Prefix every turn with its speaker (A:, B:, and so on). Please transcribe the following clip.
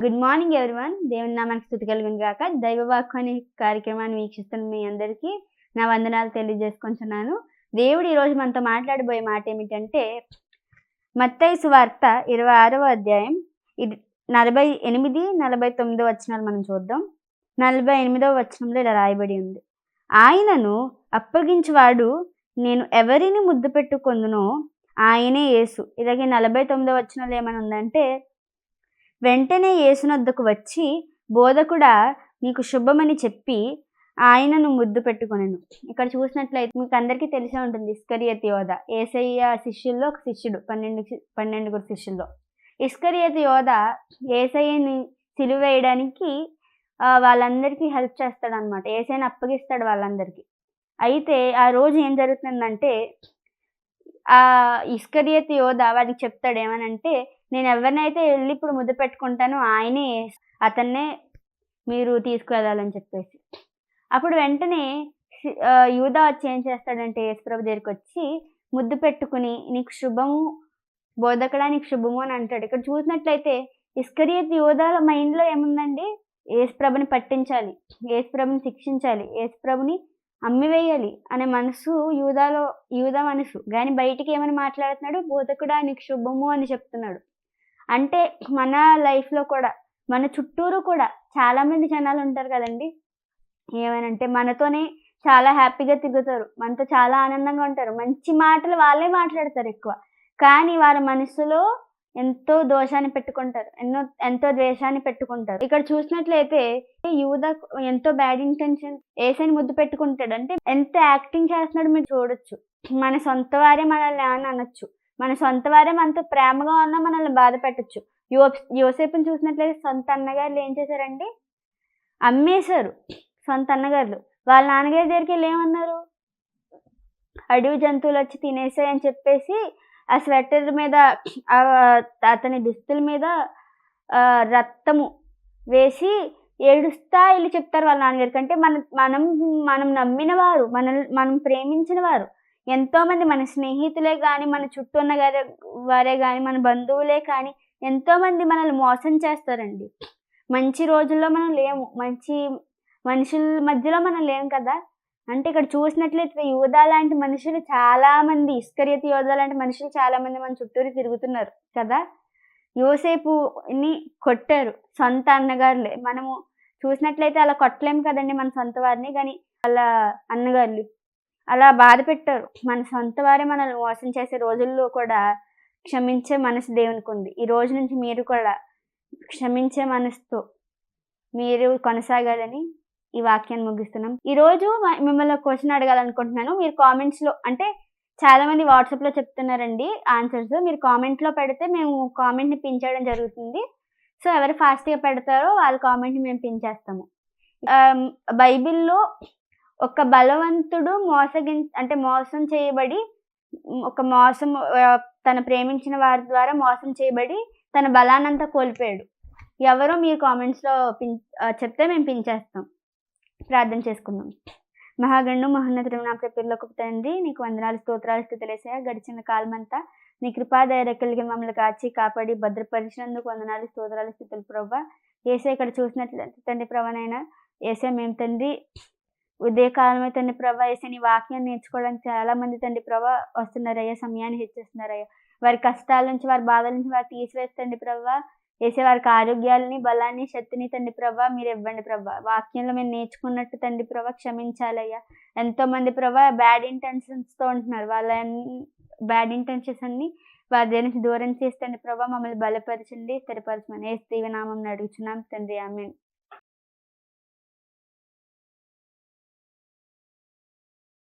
A: Good morning everyone. దేవుని నామానికి స్తుతి కలుగును గాక. దైవవాక్కు అనే కార్యక్రమాన్ని వీక్షిస్తున్న మీ అందరికీ నా వందనాలు తెలియజేసుకుంటున్నాను. దేవుడు ఈరోజు మనతో మాట్లాడబోయే మాట ఏమిటంటే, మత్తయి సువార్త 26వ అధ్యాయం 48, 49 వచనాలు మనం చూద్దాం. 48వ వచనంలో ఇలా రాయబడి ఉంది. ఆయనను అప్పగించువాడు నేను ఎవరిని ముద్దు పెట్టుకొందునో ఆయనే యేసు. ఇలాగే 49వ వచనంలో ఏమని ఉందంటే, వెంటనే యేసునొద్దకు వచ్చి బోధకుడా నీకు శుభమని చెప్పి ఆయనను ముద్దు పెట్టుకొనెను. ఇక్కడ చూసినట్లయితే మీకు అందరికీ తెలిసే ఉంటుంది, ఇస్కరియోతు యోధ యేసయ్య శిష్యుల్లో ఒక శిష్యుడు, 12 శిష్యుల్లో. ఇస్కరియోతు యోధ యేసయ్యని సిలువ వేయడానికి వాళ్ళందరికీ హెల్ప్ చేస్తాడనమాట. యేసయ్యని అప్పగిస్తాడు వాళ్ళందరికీ. అయితే ఆ రోజు ఏం జరుగుతుందంటే, ఆ ఇస్కరియోతు యోధ వాడికి చెప్తాడు ఏమనంటే, నేను ఎవరినైతే వెళ్ళి ఇప్పుడు ముద్దు పెట్టుకుంటానో ఆయనే, అతన్నే మీరు తీసుకువెళ్ళాలని చెప్పేసి. అప్పుడు వెంటనే యూదా వచ్చి ఏం చేస్తాడంటే యేసుప్రభు దగ్గరికి వచ్చి ముద్దు పెట్టుకుని నీకు శుభము బోధకుడా నీకు శుభము అని అంటాడు. ఇక్కడ చూసినట్లయితే ఇస్కరియోతు యోధ మైండ్లో ఏముందండి, యేసుప్రభుని పట్టించాలి, యేసుప్రభుని శిక్షించాలి, యేసుప్రభుని అమ్మివేయాలి అనే మనసు యూదా మనసు. కానీ బయటికి ఏమని మాట్లాడుతున్నాడు, బోధకుడా నీకు శుభము అని చెప్తున్నాడు. అంటే మన లైఫ్లో కూడా మన చుట్టూరు కూడా చాలామంది జనాలు ఉంటారు కదండి. ఏమనంటే మనతోనే చాలా హ్యాపీగా తిరుగుతారు, మనతో చాలా ఆనందంగా ఉంటారు, మంచి మాటలు వాళ్ళే మాట్లాడతారు ఎక్కువ. కానీ వాళ్ళ మనసులో ఎంతో దోషాన్ని పెట్టుకుంటారు, ఎంతో ద్వేషాన్ని పెట్టుకుంటారు. ఇక్కడ చూసినట్లయితే యూదా ఎంతో బ్యాడ్ ఇంటెన్షన్ యేసయ్యని ముద్దు పెట్టుకుంటాడు. అంటే ఎంత యాక్టింగ్ చేస్తున్నాడు మీరు చూడొచ్చు. మన సొంత వారే మనల్ని అని అనొచ్చు, మన సొంత వారే మనతో ప్రేమగా ఉన్నా మనల్ని బాధ పెట్టచ్చు. యోసేపుని చూసినట్లయితే సొంత అన్నగారులు ఏం చేశారండి, అమ్మేశారు. సొంత అన్నగారులు వాళ్ళ నాన్నగారి దగ్గరికి వెళ్ళి ఏమన్నారు, అడవి జంతువులు వచ్చి తినేసాయి అని చెప్పేసి ఆ స్వెటర్ మీద అతని దుస్తుల మీద రక్తము వేసి ఏడుస్తా వెళ్ళి చెప్తారు వాళ్ళ నాన్నగారికి. అంటే మనం నమ్మిన వారు, మనం ప్రేమించిన వారు ఎంతోమంది, మన స్నేహితులే కానీ, మన చుట్టూ ఉన్న వారే కానీ, మన బంధువులే కానీ ఎంతోమంది మనల్ని మోసం చేస్తారండి. మంచి రోజుల్లో మనం లేము, మంచి మనుషుల మధ్యలో మనం లేము కదా. అంటే ఇక్కడ చూసినట్లయితే యూదా లాంటి మనుషులు చాలామంది, ఇస్కరియోతు యోధ లాంటి మనుషులు చాలామంది మన చుట్టూరు తిరుగుతున్నారు కదా. యోసేపుని కొట్టారు సొంత అన్నగారులే. మనము చూసినట్లయితే అలా కొట్టలేము కదండి మన సొంత వారిని, కానీ వాళ్ళ అన్నగారులు అలా బాధ పెట్టారు. మన సొంత వారే మనల్ని మోసం చేసే రోజుల్లో కూడా క్షమించే మనసు దేవునికి ఉంది. ఈ రోజు నుంచి మీరు కూడా క్షమించే మనసుతో మీరు కొనసాగాలని ఈ వాక్యాన్ని ముగిస్తున్నాం. ఈరోజు మిమ్మల్ని క్వశ్చన్ అడగాలనుకుంటున్నాను. మీరు కామెంట్స్లో, అంటే చాలామంది వాట్సాప్లో చెప్తున్నారండి ఆన్సర్స్, మీరు కామెంట్లో పెడితే మేము కామెంట్ని పిన్ చేయడం జరుగుతుంది. సో ఎవరు ఫాస్ట్గా పెడతారో వాళ్ళ కామెంట్ని మేము పిన్ చేస్తాము. బైబిల్లో ఒక బలవంతుడు మోసం చేయబడి, తన ప్రేమించిన వారి ద్వారా మోసం చేయబడి తన బలాన్నంతా కోల్పోయాడు. ఎవరో మీరు కామెంట్స్లో చెప్తే మేము పిన్ చేస్తాం. ప్రార్థన చేసుకుందాం. మహాగణుడు మహోన్నతుడు నా పేరులోకి తండ్రి, నీకు వందనాలు స్తోత్రాలు స్తుతులేసా. గడిచిన కాలమంతా నీ కృపాదయ రెక్కలికి మమ్మల్ని కాచి కాపాడి భద్రపరిచినందుకు వందనాలు స్తోత్రాలు స్తుతులు ప్రభా. ఏసే ఇక్కడ చూసినట్లయితే తండ్రి ప్రభానైనా ఏసే మేము తండ్రి ఉదయకాలమే తండ్రి ప్రభా ఏసే నీ వాక్యాన్ని నేర్చుకోవడానికి చాలామంది తండ్రి ప్రభా వస్తున్నారయ్యా, సమయాన్ని హెచ్చిస్తున్నారయ్యా. వారి కష్టాల నుంచి, వారి బాధల నుంచి వారు తీసివేస్తండి ప్రభా. వేసే వారికి ఆరోగ్యాలని, బలాన్ని, శక్తిని తండ్రి ప్రభా మీరు ఇవ్వండి ప్రభా. వాక్యంలో మేము నేర్చుకున్నట్టు తండ్రి ప్రభా క్షమించాలయ్యా. ఎంతోమంది ప్రభా బ్యాడ్ ఇంటెన్షన్స్తో ఉంటున్నారు. వాళ్ళ బ్యాడ్ ఇంటెన్షన్స్ అన్ని వారి దగ్గర నుంచి దూరం చేస్తండి ప్రభా. మమ్మల్ని బలపరచండి, స్థిరపరచమని యేసు నామమున అడుగుచున్నాం తండ్రి, ఆమేన్.